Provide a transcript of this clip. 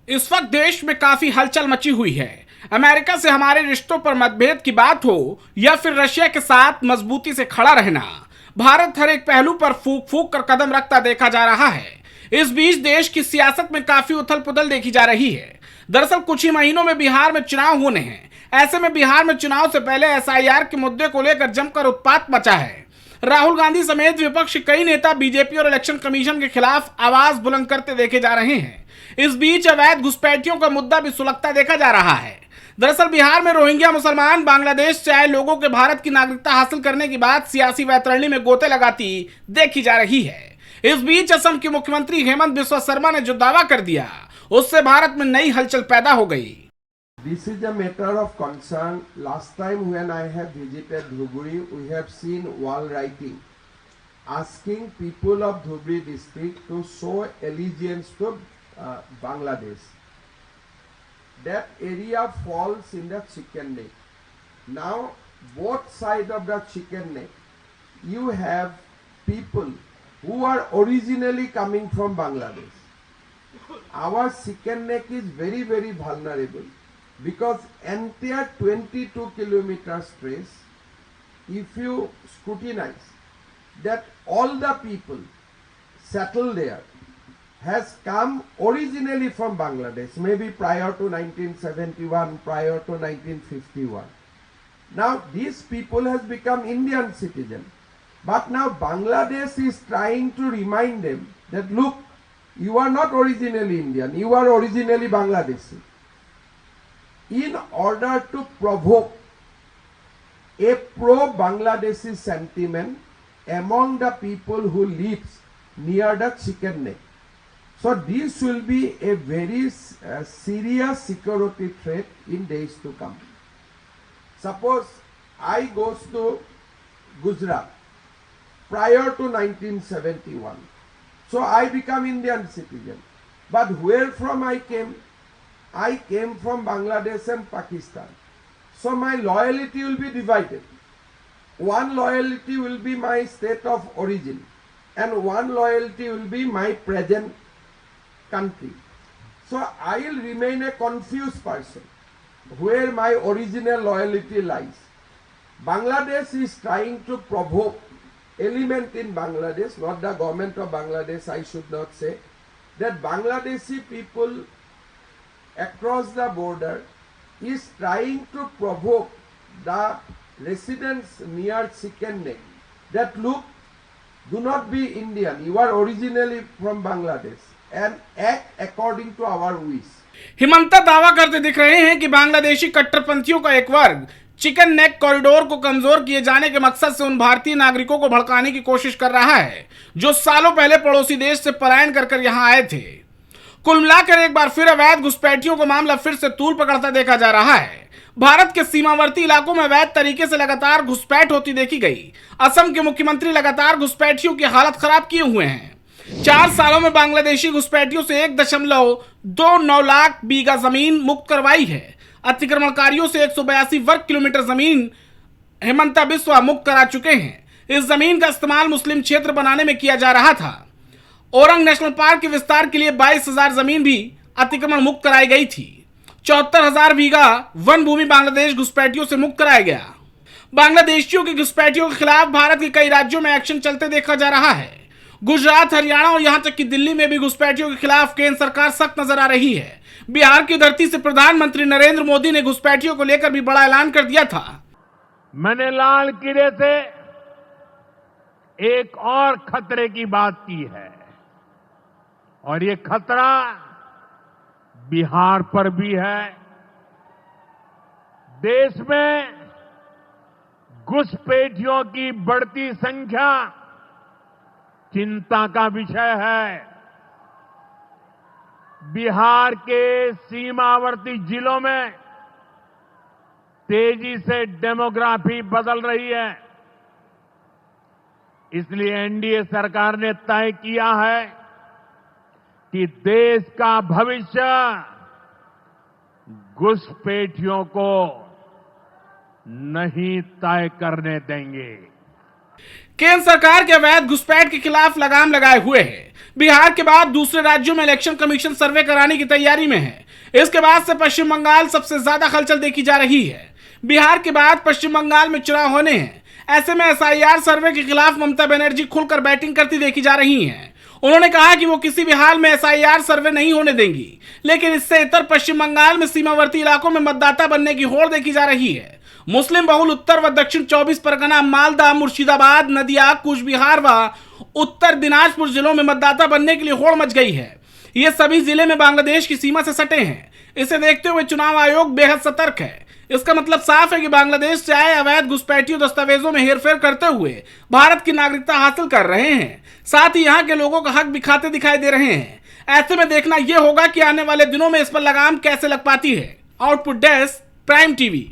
इस वक्त देश में काफी हलचल मची हुई है। अमेरिका से हमारे रिश्तों पर मतभेद की बात हो या फिर रशिया के साथ मजबूती से खड़ा रहना, भारत हर एक पहलू पर फूक फूक कर कदम रखता देखा जा रहा है। इस बीच देश की सियासत में काफी उथल पुथल देखी जा रही है। दरअसल कुछ ही महीनों में बिहार में चुनाव होने हैं। ऐसे में बिहार में चुनाव से पहले एसआईआर के मुद्दे को लेकर जमकर उत्पात मचा है। राहुल गांधी समेत विपक्ष के कई नेता बीजेपी और इलेक्शन कमीशन के खिलाफ आवाज बुलंद करते देखे जा रहे हैं। इस बीच अवैध घुसपैठियों का मुद्दा भी सुलगता देखा जा रहा है। दरअसल बिहार में रोहिंग्या मुसलमान बांग्लादेश से आए लोगों के भारत की नागरिकता हासिल करने की बात सियासी वैतरणी में गोते लगाती देखी जा रही है। इस बीच असम के मुख्यमंत्री हेमंत बिस्वा शर्मा ने जो दावा कर दिया, उससे भारत में नई हलचल पैदा हो गई। This is a matter of concern. Last time when I have visited Dhubri, we have seen wall writing asking people of Dhubri district to show allegiance to Bangladesh. That area falls in the chicken neck. Now, both sides of the chicken neck, you have people who are originally coming from Bangladesh. Our chicken neck is very, very vulnerable. Because entire 22 kilometer stretch, if you scrutinize that all the people settled there has come originally from Bangladesh, maybe prior to 1971, prior to 1951. Now these people has become Indian citizen, but now Bangladesh is trying to remind them that look, you are not originally Indian, you are originally Bangladeshi. In order to provoke a pro-Bangladeshi sentiment among the people who lives near the chicken neck. So this will be a very serious security threat in days to come. Suppose I goes to Gujarat prior to 1971. So I become Indian citizen. But where from I came from Bangladesh and Pakistan. So my loyalty will be divided. One loyalty will be my state of origin and one loyalty will be my present country. So I will remain a confused person where my original loyalty lies. Bangladesh is trying to provoke element in Bangladesh, not the government of Bangladesh, I should not say, that Bangladeshi people across the border is trying to provoke the residents near chicken neck that look, do not be Indian, you are originally from Bangladesh and act according to our wish. Himanta दावा करते दिख रहे हैं कि बांग्लादेशी कट्टरपंथियों का एक वर्ग chicken neck corridor को कमजोर किए जाने के मकसद से उन भारतीय नागरिकों को भड़काने की कोशिश कर रहा है जो सालों पहले पड़ोसी देश से पलायन कर यहां आए थे। कुल मिलाकर एक बार फिर अवैध घुसपैठियों का मामला फिर से तूल पकड़ता देखा जा रहा है। भारत के सीमावर्ती इलाकों में अवैध तरीके से लगातार घुसपैठ होती देखी गई। असम के मुख्यमंत्री लगातार घुसपैठियों की हालत खराब किए हुए हैं। 4 सालों में बांग्लादेशी घुसपैठियों से 1.29 लाख बीघा जमीन मुक्त करवाई है। अतिक्रमणकारियों से 182 वर्ग किलोमीटर जमीन हेमंता बिस्वा मुक्त करा चुके हैं। इस जमीन का इस्तेमाल मुस्लिम क्षेत्र बनाने में किया जा रहा था। औरंग नेशनल पार्क के विस्तार के लिए 22,000 जमीन भी अतिक्रमण मुक्त कराई गई थी। 74,000 बीघा वन भूमि बांग्लादेश घुसपैठियों से मुक्त कराया गया। बांग्लादेशियों के घुसपैठियों के खिलाफ भारत के कई राज्यों में एक्शन चलते देखा जा रहा है। गुजरात, हरियाणा और यहां तक कि दिल्ली में भी घुसपैठियों के खिलाफ केंद्र सरकार सख्त नजर आ रही है। बिहार की धरती से प्रधानमंत्री नरेंद्र मोदी ने घुसपैठियों को लेकर भी बड़ा ऐलान कर दिया था। मैंने लाल किले से एक और खतरे की बात की है और ये खतरा बिहार पर भी है। देश में घुसपैठियों की बढ़ती संख्या चिंता का विषय है। बिहार के सीमावर्ती जिलों में तेजी से डेमोग्राफी बदल रही है। इसलिए एनडीए सरकार ने तय किया है कि देश का भविष्य घुसपैठियों को नहीं तय करने देंगे। केंद्र सरकार के अवैध घुसपैठ के खिलाफ लगाम लगाए हुए है। बिहार के बाद दूसरे राज्यों में इलेक्शन कमीशन सर्वे कराने की तैयारी में है। इसके बाद से पश्चिम बंगाल सबसे ज्यादा हलचल देखी जा रही है। बिहार के बाद पश्चिम बंगाल में चुनाव होने हैं। ऐसे में SIR सर्वे के खिलाफ ममता बनर्जी खुलकर बैटिंग करती देखी जा रही हैं। उन्होंने कहा कि वो किसी भी हाल में SIR सर्वे नहीं होने देंगी, लेकिन इससे इतर पश्चिम बंगाल में सीमावर्ती इलाकों में मतदाता बनने की होड़ देखी जा रही है। मुस्लिम बहुल उत्तर व दक्षिण 24 परगना, मालदा, मुर्शिदाबाद, नदिया, कूच बिहार व उत्तर दिनाजपुर जिलों में मतदाता बनने के लिए होड़ मच गई है। ये सभी जिले में बांग्लादेश की सीमा से सटे हैं। इसे देखते हुए चुनाव आयोग बेहद सतर्क है। इसका मतलब साफ है कि बांग्लादेश से आए अवैध घुसपैठियों दस्तावेजों में हेरफेर करते हुए भारत की नागरिकता हासिल कर रहे हैं। साथ ही यहाँ के लोगों का हक भी खाते दिखाई दे रहे हैं। ऐसे में देखना यह होगा कि आने वाले दिनों में इस पर लगाम कैसे लग पाती है। Output desk, prime TV.